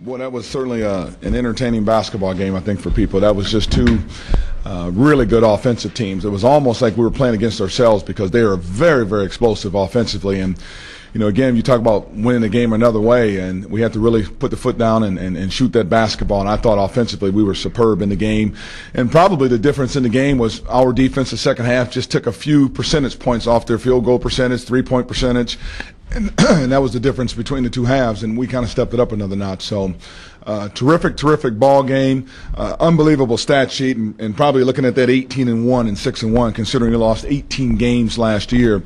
Well, that was certainly an entertaining basketball game, I think, for people. That was just two really good offensive teams. It was almost like we were playing against ourselves because they are very, very explosive offensively. And, you know, again, you talk about winning the game another way, and we had to really put the foot down and shoot that basketball. And I thought offensively we were superb in the game. And probably the difference in the game was our defense the second half just took a few percentage points off their field goal percentage, three-point percentage. And that was the difference between the two halves, and we kind of stepped it up another notch. So terrific ball game, unbelievable stat sheet, and probably looking at that 18-1 and 6-1, considering they lost 18 games last year.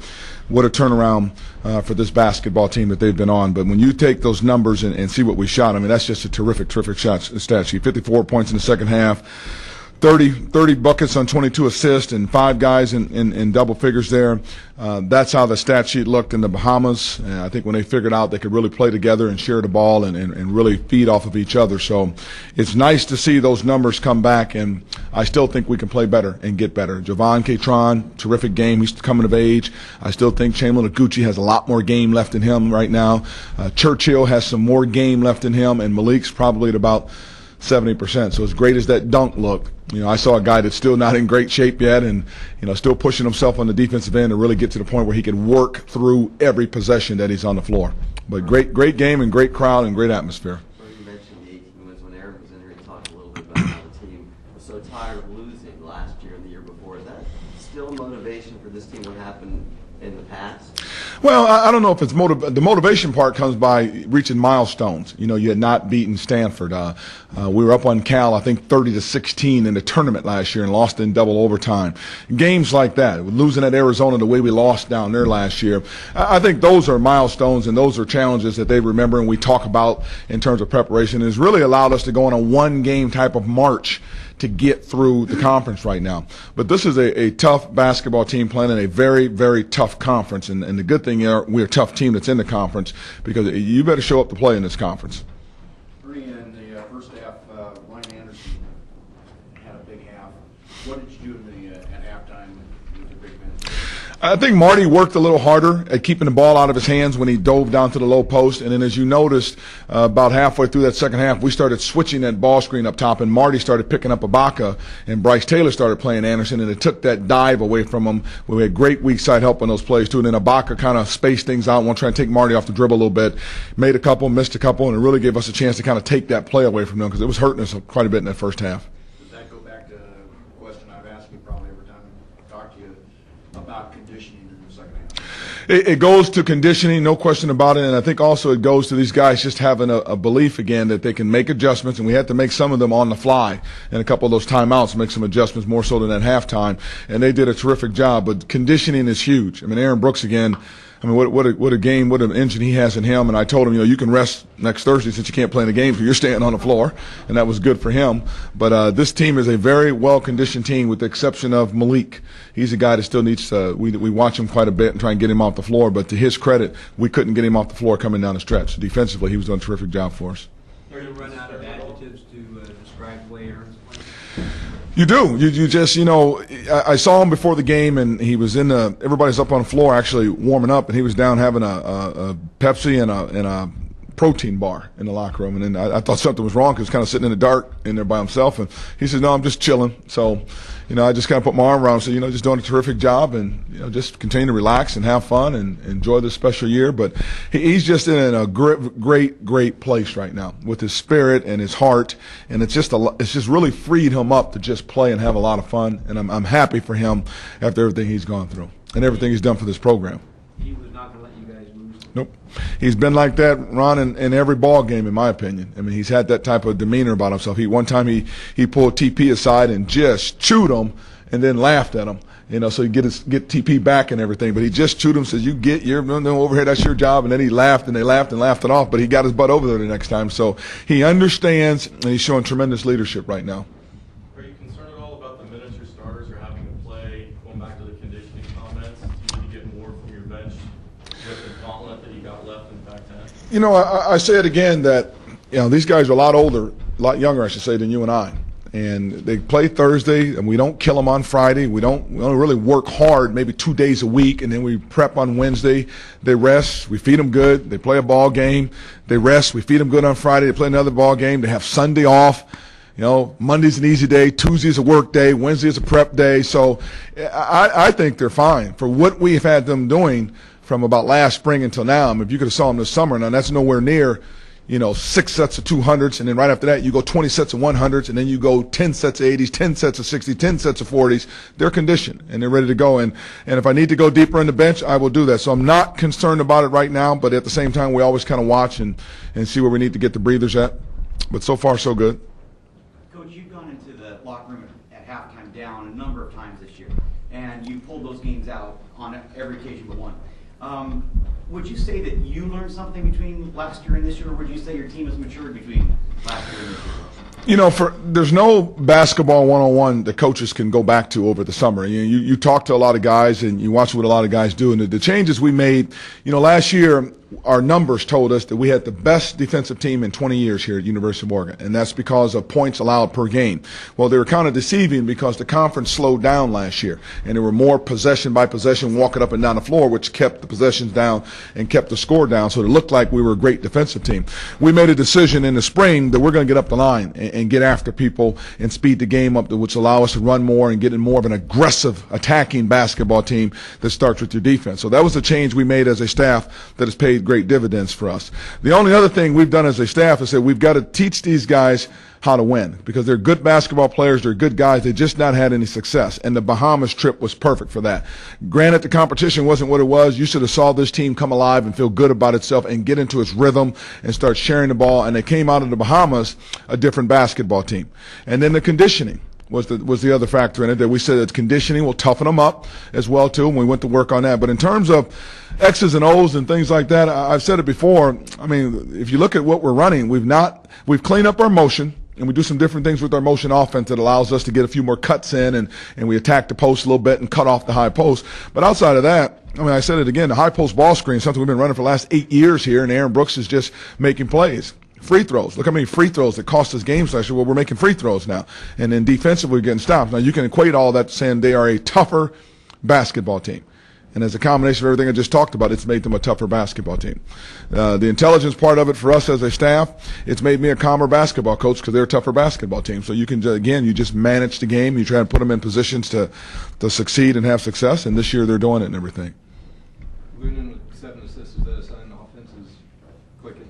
What a turnaround for this basketball team that they've been on. But when you take those numbers and see what we shot, I mean, that's just a terrific stat sheet. 54 points in the second half. 30 buckets on 22 assists and 5 guys in double figures there. That's how the stat sheet looked in the Bahamas. And I think when they figured out they could really play together and share the ball and really feed off of each other. So it's nice to see those numbers come back, and I still think we can play better and get better. Javon Catron, terrific game. He's coming of age. I still think Chamberlain Aguchi has a lot more game left in him right now. Churchill has some more game left in him, and Malik's probably at about 70%. So as great as that dunk looked, you know, I saw a guy that's still not in great shape yet and, you know, still pushing himself on the defensive end to really get to the point where he can work through every possession that he's on the floor. But great game and great crowd and great atmosphere. So you mentioned the 18 wins. When Aaron was in here, he talked a little bit about how the team was so tired of losing last year and the year before. Is that still motivation for this team? What happened in the past? Well, I don't know if it's the motivation part comes by reaching milestones. You know, you had not beaten Stanford. We were up on Cal, I think 30-16 in the tournament last year and lost in double overtime. Games like that, losing at Arizona the way we lost down there last year. I think those are milestones and those are challenges that they remember and we talk about in terms of preparation. It's really allowed us to go on a one-game type of march to get through the conference right now. But this is a tough basketball team playing in a very, very tough conference. And the good thing is we're a tough team that's in the conference because you better show up to play in this conference. Ernie, in the first half, Ryan Anderson had a big half. What did you do at halftime with your big men? I think Marty worked a little harder at keeping the ball out of his hands when he dove down to the low post. And then as you noticed, about halfway through that second half, we started switching that ball screen up top, and Marty started picking up Ibaka, and Bryce Taylor started playing Anderson, and it took that dive away from him. We had great weak side help on those plays, too. And then Ibaka kind of spaced things out, trying to take Marty off the dribble a little bit. Made a couple, missed a couple, and it really gave us a chance to kind of take that play away from them because it was hurting us quite a bit in that first half. Does that go back to a question I've asked you probably every time I talk to you about conditioning in the second half? It goes to conditioning, no question about it, and I think also it goes to these guys just having a belief again that they can make adjustments, and we had to make some of them on the fly and a couple of those timeouts, make some adjustments more so than at halftime, and they did a terrific job. But conditioning is huge. I mean, Aaron Brooks again. I mean, what a game, what an engine he has in him. And I told him, you know, you can rest next Thursday since you can't play in the game because you're staying on the floor, and that was good for him. But this team is a very well-conditioned team with the exception of Malik. He's a guy that still needs we watch him quite a bit and try and get him off the floor. But to his credit, we couldn't get him off the floor coming down the stretch. Defensively, he was doing a terrific job for us. Are you run out of adjectives to describe the way Aaron's playing? You do. You just, you know, I saw him before the game, and he was everybody's up on the floor actually warming up, and he was down having a Pepsi and a protein bar in the locker room. And then I thought something was wrong because he was kind of sitting in the dark in there by himself. And he said, no, I'm just chilling. So, you know, I just kind of put my arm around him and said, you know, just doing a terrific job and, you know, just continue to relax and have fun and enjoy this special year. But he's just in a great place right now with his spirit and his heart. And it's just really freed him up to just play and have a lot of fun. And I'm happy for him after everything he's gone through and everything he's done for this program. He was not going to let you guys lose. Nope. He's been like that, Ron, in every ball game, in my opinion. I mean, he's had that type of demeanor about himself. One time he pulled TP aside and just chewed him and then laughed at him. You know, so he get TP back and everything. But he just chewed him, says, you get your over here, that's your job. And then he laughed and they laughed and laughed it off. But he got his butt over there the next time. So he understands, and he's showing tremendous leadership right now. Are you concerned at all about the minutes your starters are having to play, going back to the conditioning comments? Do you need to get more from your bench with the gauntlet that you got left in Pac-10? You know, I say it again that, you know, these guys are a lot older, a lot younger, I should say, than you and I. And they play Thursday, and we don't kill them on Friday. We don't really work hard, maybe 2 days a week, and then we prep on Wednesday. They rest. We feed them good. They play a ball game. They rest. We feed them good on Friday. They play another ball game. They have Sunday off. You know, Monday's an easy day. Tuesday's a work day. Wednesday's a prep day. So I think they're fine for what we've had them doing from about last spring until now. I mean, if you could have saw them this summer, now that's nowhere near, 6 sets of 200s, and then right after that you go 20 sets of 100s, and then you go 10 sets of 80s, 10 sets of 60s, 10 sets of 40s. They're conditioned, and they're ready to go. And if I need to go deeper in the bench, I will do that. So I'm not concerned about it right now, but at the same time, we always kind of watch and see where we need to get the breathers at. But so far, so good. Coach, you've gone into the locker room at halftime down a number of times this year, and you pulled those games out on every occasion but one. Would you say that you learned something between last year and this year, or would you say your team has matured between last year and this year? There's no basketball 101 that coaches can go back to over the summer. You talk to a lot of guys and you watch what a lot of guys do, and the changes we made, last year our numbers told us that we had the best defensive team in 20 years here at University of Oregon, and that's because of points allowed per game. Well, they were kind of deceiving because the conference slowed down last year, and there were more possession by possession walking up and down the floor, which kept the possessions down and kept the score down, so it looked like we were a great defensive team. We made a decision in the spring that we're going to get up the line and get after people and speed the game up, which allow us to run more and get in more of an aggressive attacking basketball team that starts with your defense. So that was the change we made as a staff that has paid great dividends for us. The only other thing we've done as a staff is that we've got to teach these guys how to win, because they're good basketball players, they're good guys, they just not had any success, and the Bahamas trip was perfect for that. Granted, the competition wasn't what it was. You should have saw this team come alive and feel good about itself and get into its rhythm and start sharing the ball, and they came out of the Bahamas a different basketball team. And then the conditioning was the other factor in it, that we said that conditioning will toughen them up as well too, and we went to work on that. But in terms of X's and O's and things like that, I've said it before. I mean, if you look at what we're running, we've cleaned up our motion, and we do some different things with our motion offense that allows us to get a few more cuts in, and we attack the post a little bit and cut off the high post. But outside of that, I mean, I said it again, the high post ball screen is something we've been running for the last 8 years here, and Aaron Brooks is just making plays. Free throws. Look how many free throws that cost us games last year. Well, we're making free throws now. And then defensively, we're getting stops. Now, you can equate all that to saying they are a tougher basketball team. And as a combination of everything I just talked about, it's made them a tougher basketball team. The intelligence part of it for us as a staff, it's made me a calmer basketball coach because they're a tougher basketball team. So you can, again, you just manage the game. You try to put them in positions to succeed and have success. And this year they're doing it and everything. Looning with 7 assists, is that a sign the offense is clicking?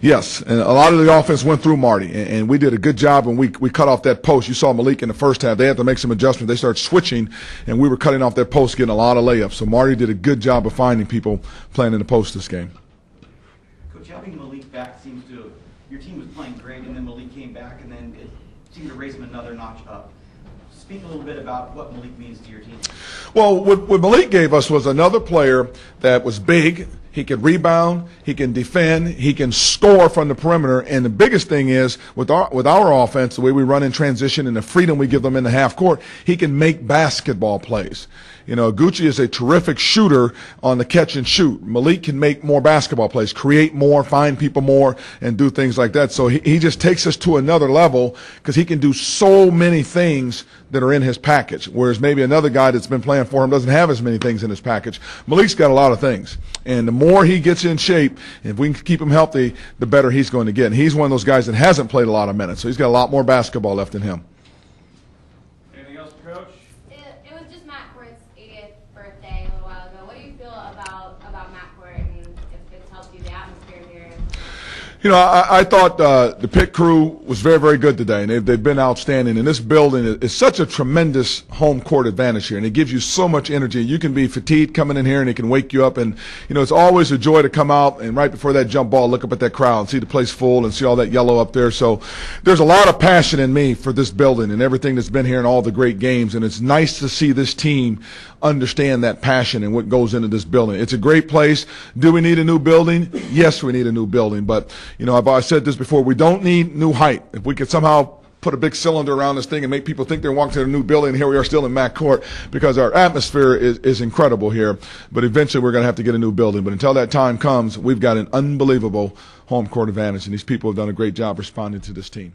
Yes, and a lot of the offense went through Marty, and we did a good job when we cut off that post. You saw Malik in the first half. They had to make some adjustments. They started switching, and we were cutting off that post, getting a lot of layups. So Marty did a good job of finding people playing in the post this game. Coach, having Malik back seems to – your team was playing great, and then Malik came back, and then it seemed to raise him another notch up. Speak a little bit about what Malik means to your team. Well, what Malik gave us was another player that was big. He can rebound, he can defend, he can score from the perimeter, and the biggest thing is with our offense, the way we run in transition and the freedom we give them in the half court, he can make basketball plays. Gucci is a terrific shooter on the catch and shoot. Malik can make more basketball plays, create more, find people more, and do things like that. So he just takes us to another level because he can do so many things that are in his package, whereas maybe another guy that's been playing for him doesn't have as many things in his package. Malik's got a lot of things, and the more he gets in shape, if we can keep him healthy, the better he's going to get. And he's one of those guys that hasn't played a lot of minutes, so he's got a lot more basketball left in him. Anything else, Coach? It was just Matt Court's 80th birthday a little while ago. What do you feel about Matt Court, and if it's helped you, the atmosphere here? I thought the pit crew was very, very good today, and they've been outstanding. And this building is such a tremendous home court advantage here, and it gives you so much energy. You can be fatigued coming in here, and it can wake you up. And, it's always a joy to come out and right before that jump ball, look up at that crowd and see the place full and see all that yellow up there. So there's a lot of passion in me for this building and everything that's been here and all the great games, and it's nice to see this team understand that passion and what goes into this building. It's a great place. Do we need a new building? Yes, we need a new building. But, I've said this before, we don't need new height. If we could somehow put a big cylinder around this thing and make people think they're walking to a new building, and here we are still in Matt Court, because our atmosphere is incredible here. But eventually we're going to have to get a new building. But until that time comes, we've got an unbelievable home court advantage, and these people have done a great job responding to this team.